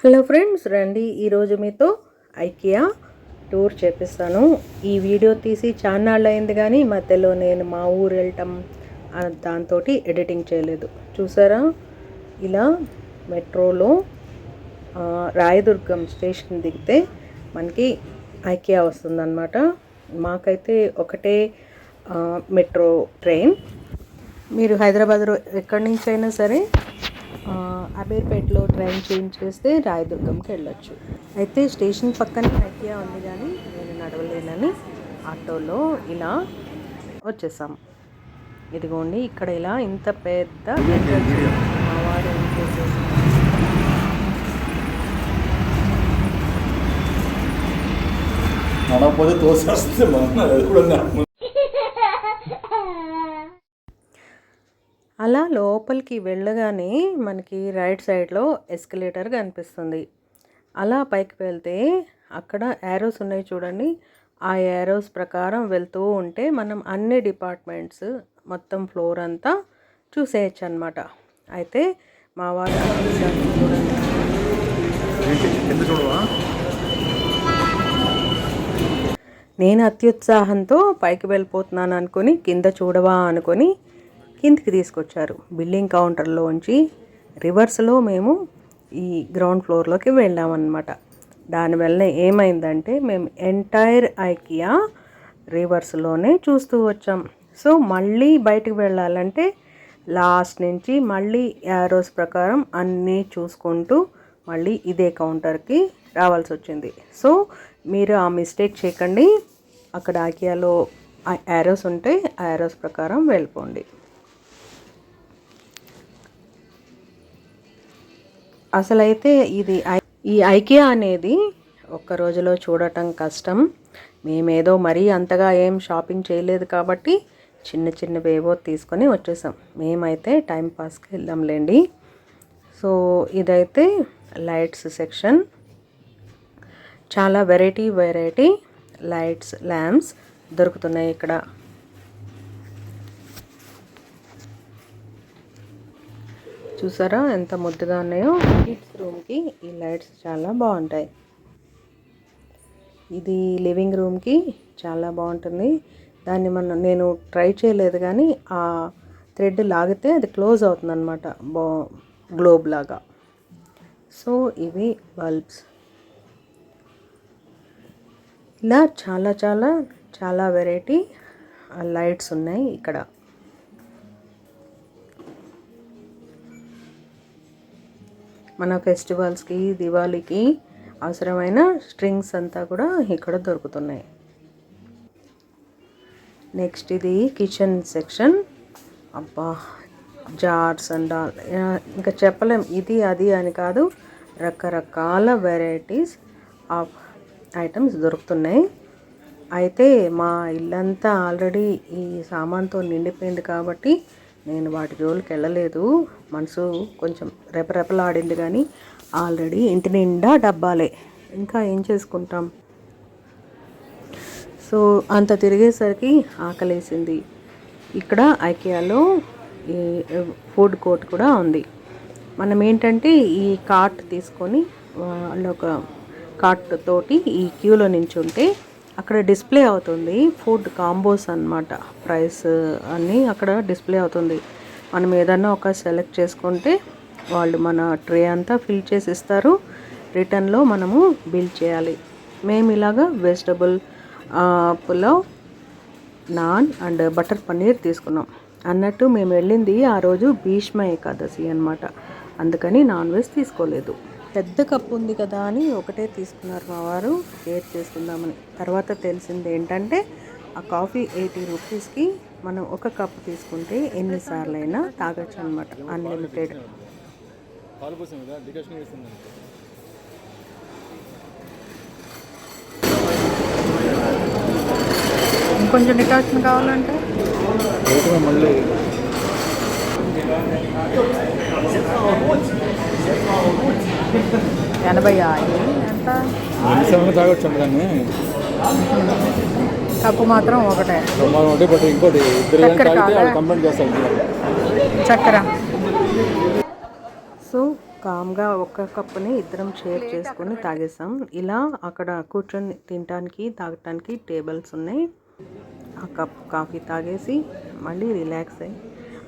Hello friends, రండి ఈరోజు మీతో ఐకియా టూర్ చేపిస్తాను. ఈ వీడియో తీసి చాన్నాళ్ళు అయింది కానీ మధ్యలో నేను మా ఊరు వెళ్ళటం దాంతో ఎడిటింగ్ చేయలేదు. చూసారా, ఇలా మెట్రోలో రాయదుర్గం స్టేషన్ దిగితే మనకి ఐకియా వస్తుందన్నమాట. మాకైతే ఒకటే మెట్రో ట్రైన్. మీరు హైదరాబాద్లో ఎక్కడి నుంచి అయినా సరే అబేర్పేటలో ట్రైన్ చేంజ్ చేస్తే రాయదుర్గంకి వెళ్ళొచ్చు. అయితే స్టేషన్ పక్కనే ఐకియా ఉంది కానీ నేను నడవలేనని ఆటోలో ఇలా వచ్చేసాం. ఇదిగోండి, ఇక్కడ ఇలా ఇంత పెద్ద ఎంట్రన్స్ మా వారు చేసేసి అలా లోపలికి వెళ్ళగానే మనకి రైట్ సైడ్లో ఎస్కలేటర్ కనిపిస్తుంది. అలా పైకి వెళ్తే అక్కడ యారోస్ ఉన్నాయి చూడండి. ఆ యారోస్ ప్రకారం వెళ్తూ ఉంటే మనం అన్ని డిపార్ట్మెంట్స్ మొత్తం ఫ్లోర్ అంతా చూసేయచ్చు అన్నమాట. అయితే మా వారు చూడండి, నేను అత్యుత్సాహంతో పైకి వెళ్ళిపోతున్నాను అనుకొని కింద చూడవా అనుకొని కిందికి తీసుకొచ్చారు. బిల్లింగ్ కౌంటర్లోంచి రివర్స్లో మేము ఈ గ్రౌండ్ ఫ్లోర్లోకి వెళ్ళామన్నమాట. దానివల్ల ఏమైందంటే మేము ఎంటైర్ ఐకియా రివర్స్లోనే చూస్తూ వచ్చాం. సో మళ్ళీ బయటకు వెళ్ళాలంటే లాస్ట్ నుంచి మళ్ళీ యారోస్ ప్రకారం అన్నీ చూసుకుంటూ మళ్ళీ ఇదే కౌంటర్కి రావాల్సి వచ్చింది. సో మీరు ఆ మిస్టేక్ చేయకండి. అక్కడ ఐకియాలో యారోస్ ఉంటే ఆ యారోస్ ప్రకారం వెళ్ళిపోండి. అసలైతే ఈ ఐకియా అనేది ఒక్క రోజులో చూడటం కష్టం. మేమేదో మరీ అంతగా ఏం షాపింగ్ చేయలేదు కాబట్టి చిన్నవేవో తీసుకొని వచ్చేసాం. మేమైతే టైంపాస్కి వెళ్దాంలేండి. సో ఇదైతే లైట్స్ సెక్షన్. చాలా వెరైటీ లైట్స్, ల్యాంప్స్ దొరుకుతున్నాయి ఇక్కడ. చూసారా ఎంత ముద్దుగా ఉన్నాయో. కిడ్స్ రూమ్కి ఈ లైట్స్ చాలా బాగుంటాయి. ఇది లివింగ్ రూమ్కి చాలా బాగుంటుంది. దాన్ని నేను ట్రై చేయలేదు కానీ ఆ థ్రెడ్ లాగితే అది క్లోజ్ అవుతుంది అనమాట, గ్లోబ్ లాగా. సో ఇవి బల్బ్స్. ఇలా చాలా వెరైటీ లైట్స్ ఉన్నాయి ఇక్కడ. మన ఫెస్టివల్స్కి, దివాళీకి అవసరమైన స్ట్రింగ్స్ అంతా కూడా ఇక్కడ దొరుకుతున్నాయి. నెక్స్ట్ ఇది కిచెన్ సెక్షన్. అబ్బా, జార్స్ అండ్ ఆల్, ఇంకా చెప్పలేం. ఇది అది అని కాదు, రకరకాల వెరైటీస్ ఆఫ్ ఐటమ్స్ దొరుకుతున్నాయి. అయితే మా ఇల్లంతా ఆల్రెడీ ఈ సామాన్తో నిండిపోయింది కాబట్టి నేను వాటి జోలికి వెళ్ళలేదు. మనసు కొంచెం రెపరెపలాడింది కానీ ఆల్రెడీ ఇంటి నిండా డబ్బాలే, ఇంకా ఏం చేసుకుంటాం. సో అంత తిరిగేసరికి ఆకలేసింది. ఇక్కడ ఐకియాలో ఈ ఫుడ్ కోర్ట్ కూడా ఉంది. మనం ఏంటంటే ఈ కార్ట్ తీసుకొని ఒక కార్ట్ తోటి ఈ క్యూలో నించుంటే అక్కడ డిస్ప్లే అవుతుంది ఫుడ్ కాంబోస్ అన్నమాట. ప్రైస్ అన్నీ అక్కడ డిస్ప్లే అవుతుంది. మనం ఏదన్నా ఒక సెలెక్ట్ చేసుకుంటే వాళ్ళు మన ట్రే అంతా ఫిల్ చేసి ఇస్తారు. రిటర్న్లో మనము బిల్ చేయాలి. మేము ఇలాగా vegetable pulao, non and butter paneer తీసుకున్నాం. అన్నట్టు మేము వెళ్ళింది ఆ రోజు భీష్మ ఏకాదశి అన్నమాట. అందుకని నాన్ వెజ్ తీసుకోలేదు. పెద్ద కప్పు ఉంది కదా అని ఒకటే తీసుకున్నారు మా వారు, షేర్ చేసుకుందామని. తర్వాత తెలిసింది ఏంటంటే ఆ కాఫీ 80 రూపీస్కి మనం ఒక కప్పు తీసుకుంటే ఎన్నిసార్లు అయినా తాగొచ్చు అనమాట, అన్లిమిటెడ్. ఇంకొంచెం డికాషన్ కావాలంటే ఎనభై ఎంత కప్పు మాత్రం ఒకటే. చక్కెర. సో కామ్గా ఒక్క కప్పుని ఇద్దరం షేర్ చేసుకొని తాగేసాం. ఇలా అక్కడ కూర్చొని తినడానికి తాగటానికి టేబుల్స్ ఉన్నాయి. ఆ కప్ కాఫీ తాగేసి మళ్ళీ రిలాక్స్ అయ్యి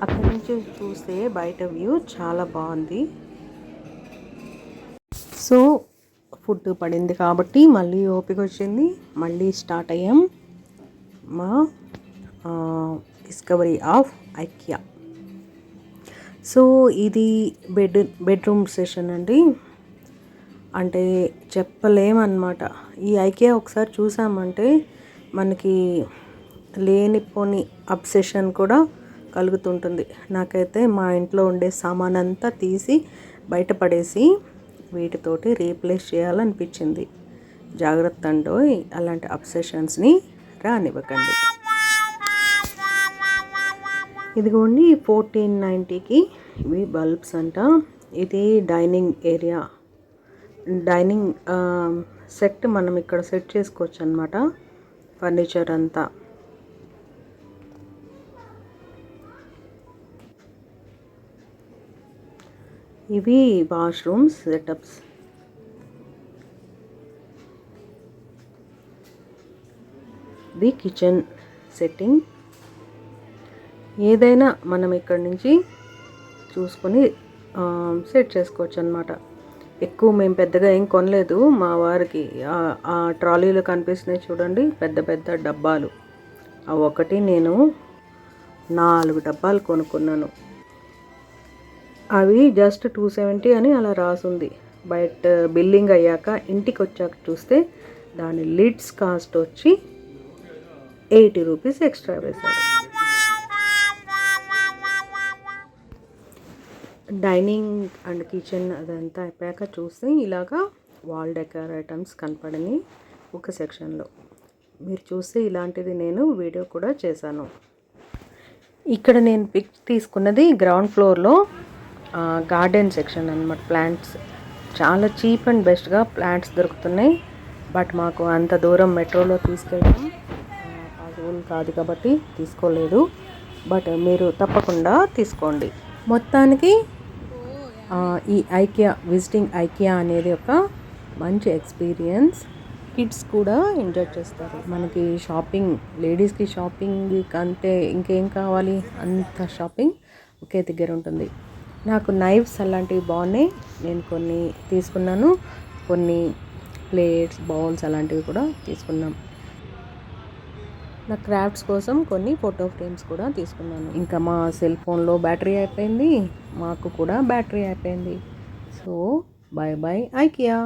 అక్కడి నుంచి చూస్తే బయట వ్యూ చాలా బాగుంది. సో ఫుడ్ పడింది కాబట్టి మళ్ళీ ఓపిక వచ్చింది, మళ్ళీ స్టార్ట్ అయ్యాం మా డిస్కవరీ ఆఫ్ ఐకియా. సో ఇది బెడ్రూమ్ సెషన్ అండి. అంటే చెప్పలేమన్నమాట. ఈ ఐకియా ఒకసారి చూసామంటే మనకి లేనిపోని అబ్సెషన్ కూడా కలుగుతుంటుంది. నాకైతే మా ఇంట్లో ఉండే సామాన్ అంతా తీసి బయటపడేసి వీటితోటి రీప్లేస్ చేయాలనిపించింది. జాగ్రత్త అండోయ్, అలాంటి అబ్సెషన్స్ని రానివ్వకండి. ఇదిగోండి 1490కి ఇవి బల్బ్స్ అంట. ఇది డైనింగ్ ఏరియా, డైనింగ్ సెట్ మనం ఇక్కడ సెట్ చేసుకోవచ్చు అన్నమాట, ఫర్నిచర్ అంతా. ఇవి వాష్రూమ్స్ సెటప్స్. ఇది కిచెన్ సెట్టింగ్. ఏదైనా మనం ఇక్కడ నుంచి చూసుకొని సెట్ చేసుకోవచ్చు అన్నమాట. ఎక్కువ మేము పెద్దగా ఏం కొనలేదు. మా వారికి ఆ ట్రాలీలో కనిపిస్తున్నాయి చూడండి, పెద్ద పెద్ద డబ్బాలు. ఆ ఒకటి నేను 4 డబ్బాలు కొనుక్కున్నాను. అవి జస్ట్ 270 అని అలా రాసుంది. బట్ బిల్లింగ్ అయ్యాక ఇంటికి వచ్చాక చూస్తే దాని లిడ్స్ కాస్ట్ వచ్చి 80 రూపీస్ ఎక్స్ట్రా వేశారు. డైనింగ్ అండ్ కిచెన్ అదంతా అయిపోయాక చూస్తే ఇలాగా వాల్ డెకర్ ఐటమ్స్ కనపడని ఒక సెక్షన్లో. మీరు చూస్తే ఇలాంటిది నేను వీడియో కూడా చేశాను. ఇక్కడ నేను పిక్ తీసుకున్నది గ్రౌండ్ ఫ్లోర్లో గార్డెన్ సెక్షన్ అన్నమాట. ప్లాంట్స్ చాలా చీప్ అండ్ బెస్ట్గా ప్లాంట్స్ దొరుకుతున్నాయి. బట్ మాకు అంత దూరం మెట్రోలో తీసుకెళ్ళడం పాసిబుల్ కాదు కాబట్టి తీసుకోలేదు. బట్ మీరు తప్పకుండా తీసుకోండి. మొత్తానికి ఈ ఐకియా, విజిటింగ్ ఐకియా అనేది ఒక మంచి ఎక్స్పీరియన్స్. కిడ్స్ కూడా ఎంజాయ్ చేస్తారు. మనకి షాపింగ్, లేడీస్కి షాపింగ్ అంతే ఇంకేం కావాలి, అంత షాపింగ్ ఒకే దగ్గర ఉంటుంది. నాకు నైఫ్స్ అలాంటివి బాగున్నాయి, నేను కొన్ని తీసుకున్నాను. కొన్ని ప్లేట్స్, బౌల్స్ అలాంటివి కూడా తీసుకున్నాం. నా క్రాఫ్ట్స్ కోసం కొన్ని ఫోటో ఫ్రేమ్స్ కూడా తీసుకున్నాను. ఇంకా మా సెల్ ఫోన్లో బ్యాటరీ అయిపోయింది, మాకు కూడా బ్యాటరీ అయిపోయింది. So bye bye IKEA.